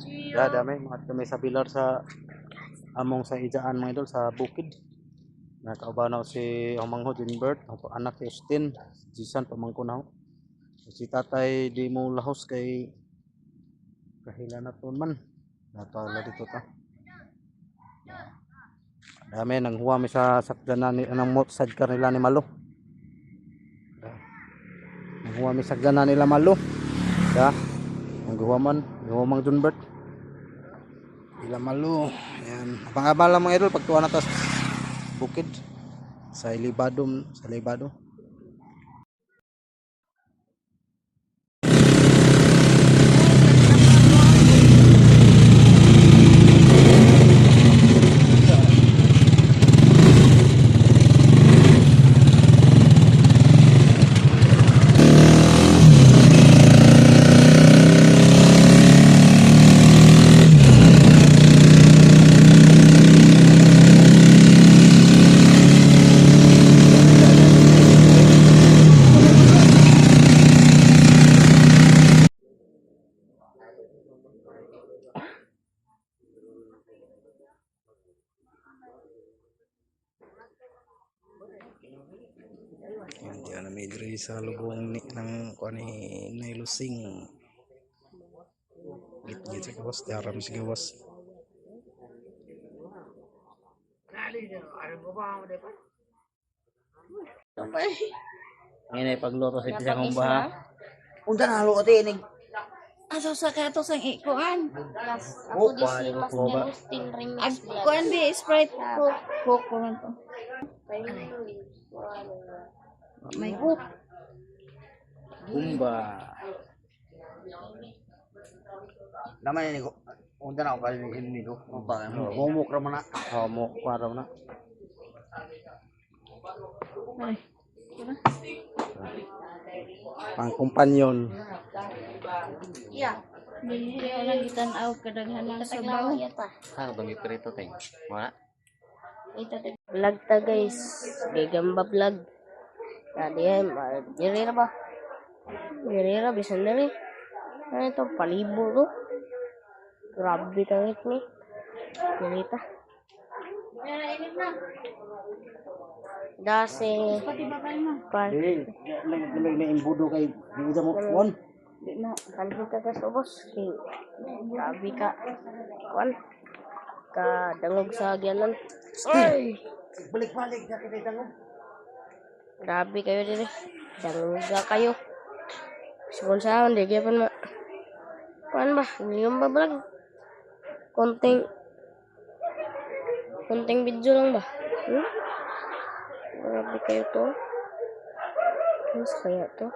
Ya, dami sa pilar sa among sa ijaan mga idol sa bukid. Nakaubanaw si Humangho Jinbert, ato anak si Justin, Jisan pamangko na ho. Si tatay di mo lahos kay kahila na ton man. Natala dito ta. Dami nang huwa mi sa sakdanan ni anang mot sidecar nila ni Malo. Nang huwa mi sakdanan nila Malo. Ya. Ang guwaman, guwamang Junbert. Ila Malo. Ayan. Abang-abala mga idol pagtuwa na tas bukid sa Libado. Hindi na medre sa lubong ng kuan ni Nailusing. Git sa gawas, daram sa gawas. Ngayon ay pagluto sa isang humba. Unta na halo ate inig. Aso sa kato sang ikuan. Ako di si Pastor Austin Remix. Kuan di Sprite Coke ko lang to. May hook. Humba. Naman ini ko. Unta na ako kalimutan nito. Homok ra man na. Mo kwaraw na. Ay. Pang kumpanyon. Yeah. Hindi ko lang gitanaw kadaghan ng sabaw. Ano ba may prito tay? Wala. Vlog ta guys, gagamba vlog. Diyan, dirira ba? Dirira bisan na rin. Ano ito, palibo to. Grabe tangit ni. Dirita. Dasi. Pan. Lamig na imbudo kay di mo kon. Di na, kanto ka sa subos. Grabe ka. Kwan. Kadangog sa agyanan. Ay! Balik-balik na kita dangog. Grabe kayo din eh. Dangga kayo. Sikon saan, di kaya pa paano ba? Hindi yung babalag. Konting video lang ba? Grabe kayo to. Ano kaya to?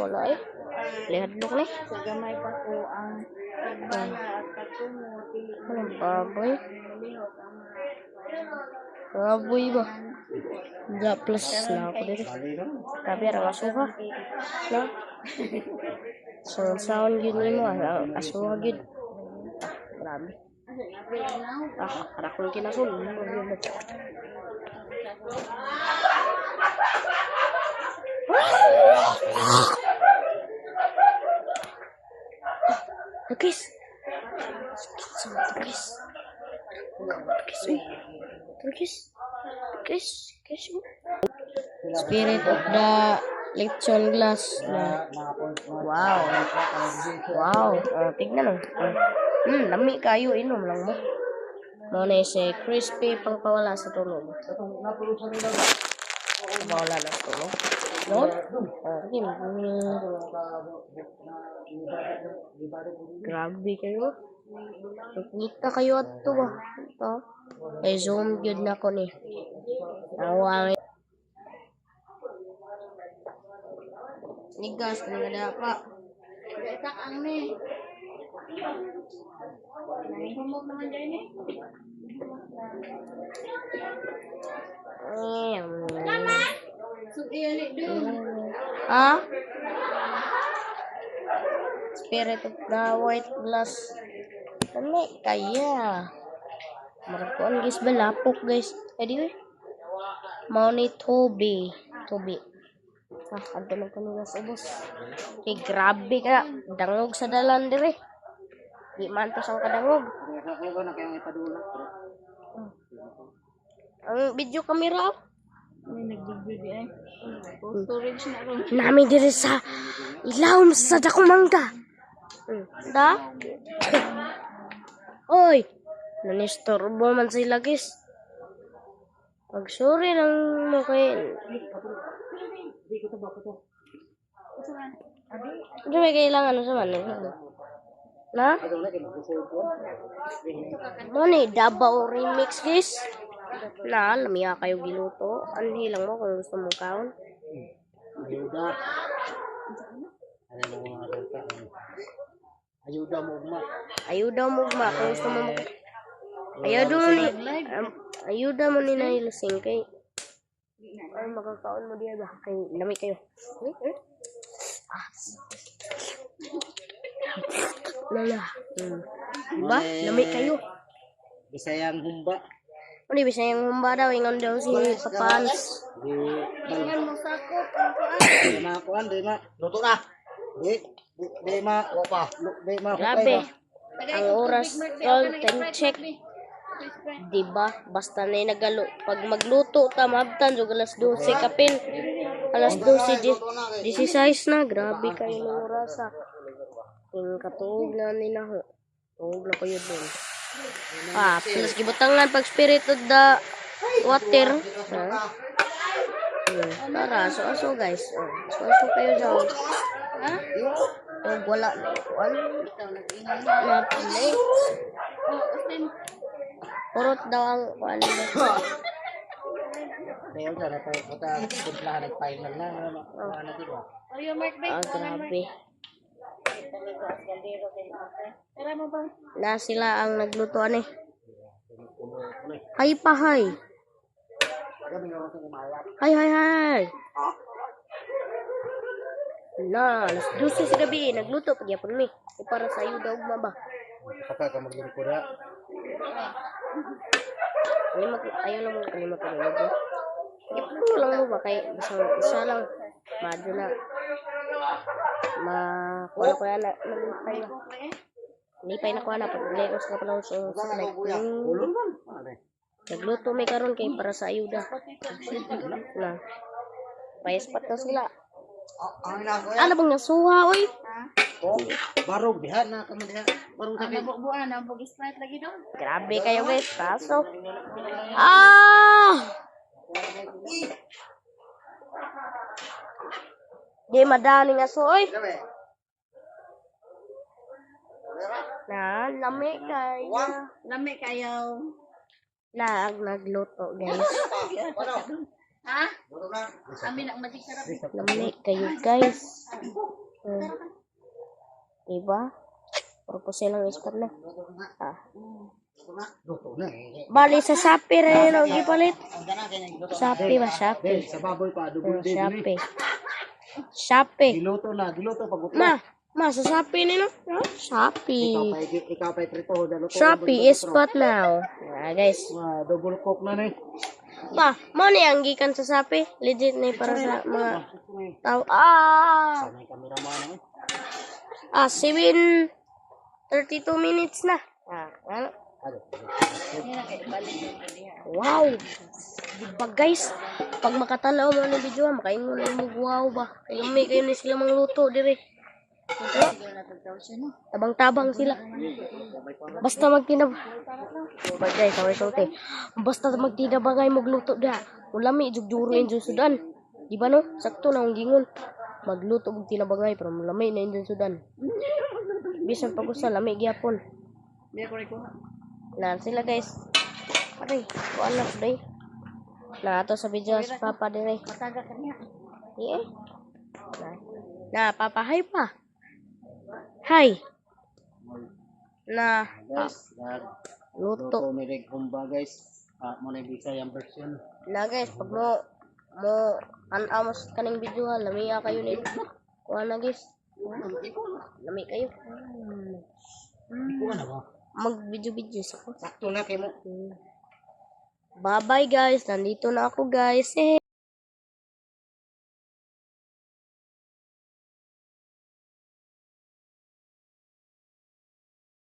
Wala eh. Lihadlok na eh. Sa gamay pa ko ang nagbana at katungo. Anong baboy? Baboy ba? Ja plus na ako dito. Grabe ang asuha. Na? Sound yun mo. Asuha yun. Grabe. Arak kong kinasun. Tukis. Tukis. Spirit of the lechon glass na. Wow. Tignan mo. Lami kayo, inom lang mo. Muna si crispy pang pawala sa tulog. Pawala na sa tulog. No? Grabe kayo. Kita kayo at ito ba? Ito. Ay zoom yun na ko ni. Nawang. Nigas ka na pa. Tak ang ni. Humok naman dyan eh. Sugilit doon. Spirit of the white glass. Ano kaya? Markuan guys balapok guys. Edi mau ni Toby. Adto lang kanila sa ubos. Grabe ka. Dangog sa dalan dire. Di man to sang kadangog. Ako na kayong ipadula. Ang video camera oh. May nag-video di ay. Storage na ron. Nami diri sa ilawom sa dakong mangga. Da? Oy, nanistorbo man sila guys. Pag-sorry lang mo kay... Hindi may kailangan sa man. Na? Mo ni Dabao remix guys. Na, lamiya kayo giluto. Anhi lang mo kung gusto mong kaon. Ayuda. Ano mo mga renta? Ayuda mo ugma. Ayuda mo ma kung gusto mo ayuda mo ni ayuda mo ni nailasing kay ay makakaon mo diya ba kay lami kayo. Lala. Diba? Lami kayo. Bisayang humba. Ano di bisa yung humba daw ingon daw si Papans. Di Tingnan mo sa ko. di makuan, di ma. Luto na. Di ma. Wapa. Di ma. Grabe. Ang oras 12 check. Diba? Basta na nagalo. Pag magluto ta mabtan jud alas 12 kapin. Alas 12 16 na. Grabe kayo ng oras ah. Yung katuog na nila ho. Tuog na kayo dun. Plus gibutangan pag spirit of the water. Tara, so guys. So kayo dyan. Ha? Wala na ikuan. Napilay. Oh, Austin. Purot daw ang kuan nila. Dahil sa natin, punta nag-final na. Ano diba? Oh, yung Mark Bay. Grabe. Tara mo ba? Na sila ang naglutuan eh. Hay pa hay. Hay. Na, alas 12 sa gabi. Nagluto pa gyapon mi. Para sa iyo daw ba? Saka ka maglingkod na. Ayaw lang mo kalimot ko nito. Ipuno lang mo ba kay isa lang. Madyo na. Kuha ko yan na. Lipay na kuha na. Pag legos na pala sa like. Nagluto may karon kay para sa ayuda. Na. Paispat na sila. Ano bang nasuha oy? Barog diha na kamo diha. Barog sa Ang bubuan, ang bug-sprite lagi daw. Grabe kayo guys. Kaso. Di madaling aso oy. Na, lami kayo. Lami kayo. Nagluto guys. Ha? Amin ang magic sarap. Lami kayo guys. Diba? Purpose lang ispat na. Luto na. Bali sa Shopee rin ang gipalit. Shopee ba? Shopee. Sa baboy pa double day. Shopee. Shopee. Giluto na, giluto pag Ma, sa Shopee nino? Shopee. ikaw pa prito da luto. Shopee is spot now. Guys. Double cook na ni. Pa, mo ni ang gikan sa Shopee. Legit na para sa mga tao. Sana yung camera mo ano. 7:32 minutes na. Ano? Wow! Diba guys? Pag makatalaw mo ng video, makaingon na mo wow ba? Kaya may kayo na sila mangluto dire. Tabang-tabang sila. Basta magtinab. Guys, away sote. Basta magtinabangay magluto da. Ulami jugjuro in Sudan. Di ba no? Sakto na ang gingon. Magluto og tinabangay pero ulami na in Sudan. Bisan pag usa lami gyapon. Na sila guys. Aray, kuan na today. Na ato sa video sa papa dire. Mataga kaniya. Yeah. Na papa hi pa. Hi. Na luto. Luto may reg humba guys. Mo na Bisayang version. Na guys, pag mo anamos kaning video ha, lamiya kayo ni. Kuha na guys. Lami kayo. Iko na ba? Mag-video sa ko. Sakto na kay mo. Bye-bye guys. Nandito na ako guys.